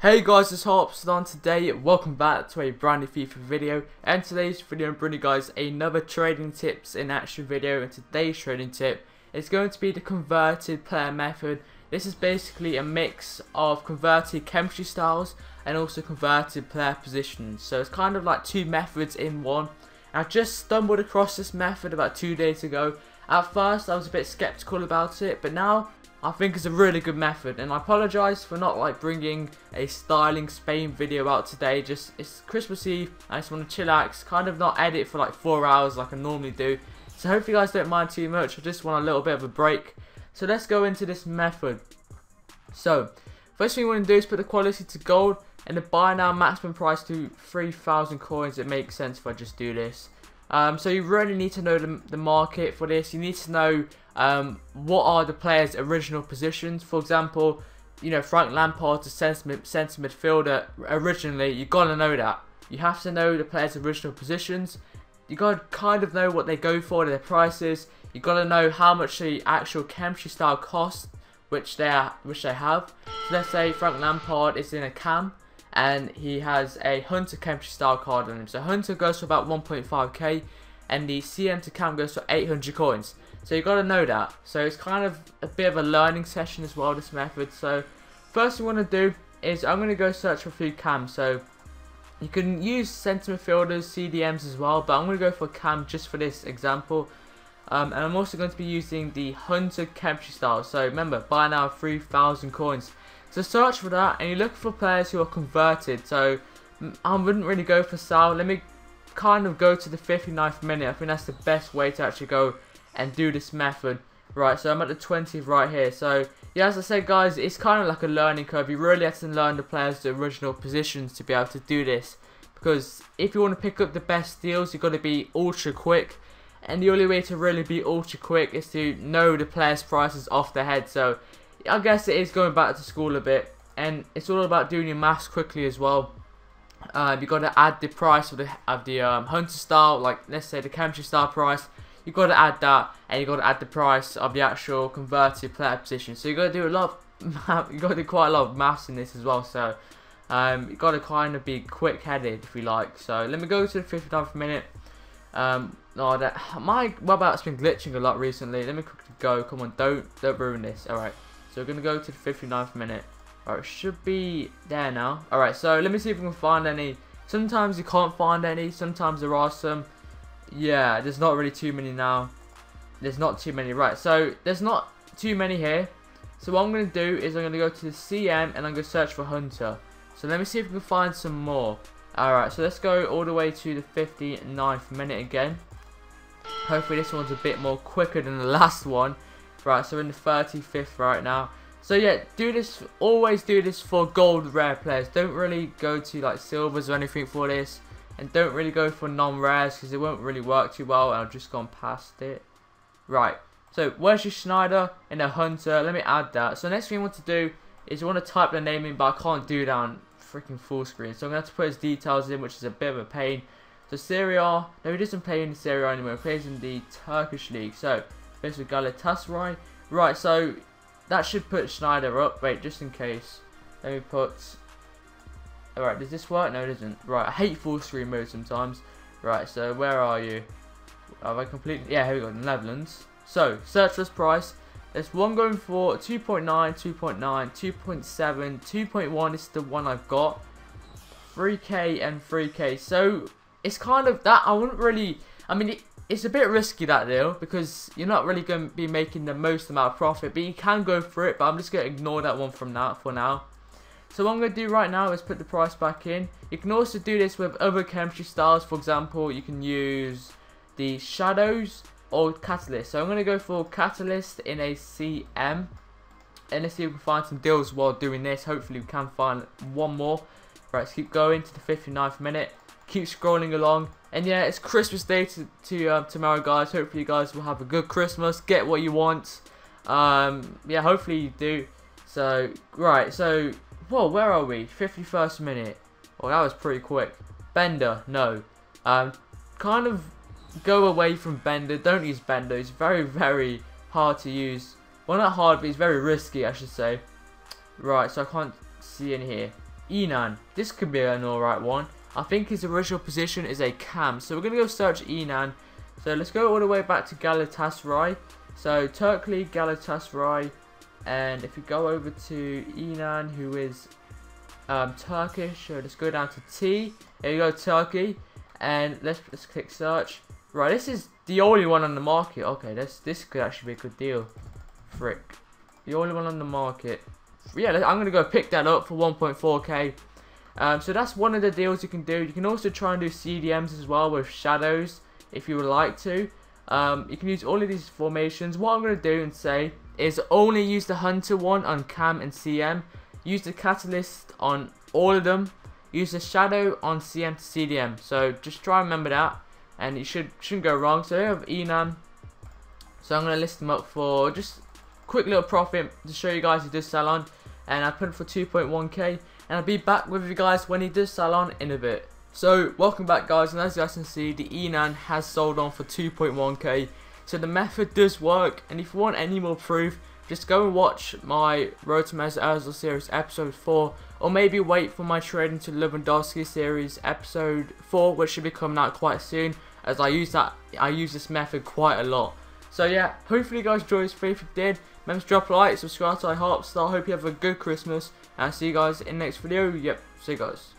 Hey guys, it's Hopston today. Welcome back to a brand new FIFA video. And today's video, I'm bringing you guys another trading tips in action video. And today's trading tip is going to be the converted player method. This is basically a mix of converted chemistry styles and also converted player positions. So it's kind of like two methods in one. I just stumbled across this method about 2 days ago. At first I was a bit skeptical about it, but now I think it's a really good method, and I apologise for not bringing a styling Spain video out today. Just it's Christmas Eve, I just want to chillax, kind of not edit for like 4 hours like I normally do. So hopefully you guys don't mind too much. I just want a little bit of a break. So let's go into this method. So first thing you want to do is put the quality to gold and the buy now maximum price to 3,000 coins. It makes sense if I just do this. So you really need to know the market for this. You need to know what are the players' original positions. For example, you know, Frank Lampard's a centre midfielder originally. You gotta know that. You have to know the players' original positions. You gotta kind of know what they go for, their prices. You gotta know how much the actual chemistry style costs, which they have. So let's say Frank Lampard is in a cam and he has a Hunter chemistry style card on him. So Hunter goes for about 1.5k and the CM to cam goes for 800 coins. So you got to know that. So it's kind of a bit of a learning session as well, this method. So first thing you want to do is I'm going to go search for a few cams. So you can use centre midfielders, CDMs as well, but I'm going to go for a cam just for this example. And I'm also going to be using the Hunter chemistry style. So remember, buy now 3,000 coins. So search for that, and you look for players who are converted. So I wouldn't really go for Sal. Let me kind of go to the 59th minute. I think that's the best way to actually go and do this method. Right, so I'm at the 20th right here. So yeah, as I said guys, it's kind of like a learning curve. You really have to learn the players' original positions to be able to do this. Because if you want to pick up the best deals, you've got to be ultra quick. And the only way to really be ultra quick is to know the players' prices off their head. So I guess it is going back to school a bit, and it's all about doing your maths quickly as well. You've got to add the price of the Hunter style, like let's say the chemistry style price. You've got to add that, and you've got to add the price of the actual converted player position. So you've got to do a lot of you've got to do quite a lot of maths in this as well. So you've got to kind of be quick-headed if you like. So let me go to the 59th minute. My web app's been glitching a lot recently. Let me quickly go. Come on, don't ruin this. All right. So we're going to go to the 59th minute. Alright, it should be there now. Alright, so let me see if we can find any. Sometimes you can't find any. Sometimes there are some. Yeah, there's not really too many now. There's not too many. Right, so there's not too many here. So what I'm going to do is I'm going to go to the CM and I'm going to search for Hunter. So let me see if we can find some more. Alright, so let's go all the way to the 59th minute again. Hopefully this one's a bit more quicker than the last one. Right, so we're in the 35th right now. So yeah, do this. Always do this for gold rare players. Don't really go to like silvers or anything for this, and don't really go for non-rares because it won't really work too well. And I've just gone past it. Right. So where's your Schneider and a Hunter? Let me add that. So next thing you want to do is you want to type the name in, but I can't do that on freaking full screen. So I'm gonna have to put his details in, which is a bit of a pain. So Serie A. No, he doesn't play in the Serie A anymore. He plays in the Turkish league. So basically Galatasaray. Right, so that should put Schneider up. Wait, just in case. Let me put. Alright, does this work? No, it doesn't. Right, I hate full screen mode sometimes. Right, so where are you? Have I completely. Yeah, here we go, the Netherlands. So, search this price. There's one going for 2.9, 2.9, 2.7, 2.1 is the one I've got. 3k and 3k. So, it's kind of that. I wouldn't really. I mean, it's a bit risky that deal because you're not really going to be making the most amount of profit, but you can go for it. But I'm just going to ignore that one from now for now. So what I'm going to do right now is put the price back in. You can also do this with other chemistry styles. For example, you can use the Shadows or Catalyst. So I'm going to go for Catalyst in a CM, and let's see if we can find some deals while doing this. Hopefully we can find one more. Right, let's keep going to the 59th minute. Keep scrolling along. And yeah, it's Christmas Day tomorrow, guys. Hopefully you guys will have a good Christmas. Get what you want. Yeah, hopefully you do. So, right. So, whoa, where are we? 51st minute. Oh, that was pretty quick. Bender, no. Kind of go away from Bender. Don't use Bender. It's very, very hard to use. Well, not hard, but it's very risky, I should say. Right, so I can't see in here. Enan. This could be an alright one. I think his original position is a cam. So we're going to go search Enan. So let's go all the way back to Galatasaray. So Turkey, Galatasaray. And if you go over to Enan, who is Turkish, so let's go down to T. There you go, Turkey. And let's click search. Right, this is the only one on the market. Okay, this could actually be a good deal. Frick. The only one on the market. Yeah, I'm going to go pick that up for 1.4k. So that's one of the deals you can do. You can also try and do CDMs as well with shadows if you would like to. You can use all of these formations. What I'm going to do and say is only use the Hunter one on Cam and CM. Use the Catalyst on all of them. Use the Shadow on CM to CDM. So just try and remember that. And you shouldn't go wrong. So I have Enam. So I'm going to list them up for just quick little profit to show you guys he does sell on. And I put it for 2.1k. And I'll be back with you guys when he does sell on in a bit. So welcome back guys, and as you guys can see, the Enan has sold on for 2.1k. So the method does work, and if you want any more proof, just go and watch my Road to Mesut Ozil series episode 4, or maybe wait for my Trading to Lewandowski series episode 4, which should be coming out quite soon, as I use this method quite a lot. So yeah, hopefully you guys enjoyed this video. If you did, remember to drop a like, subscribe to iHeartStar. Hope you have a good Christmas, and I'll see you guys in the next video. Yep, see you guys.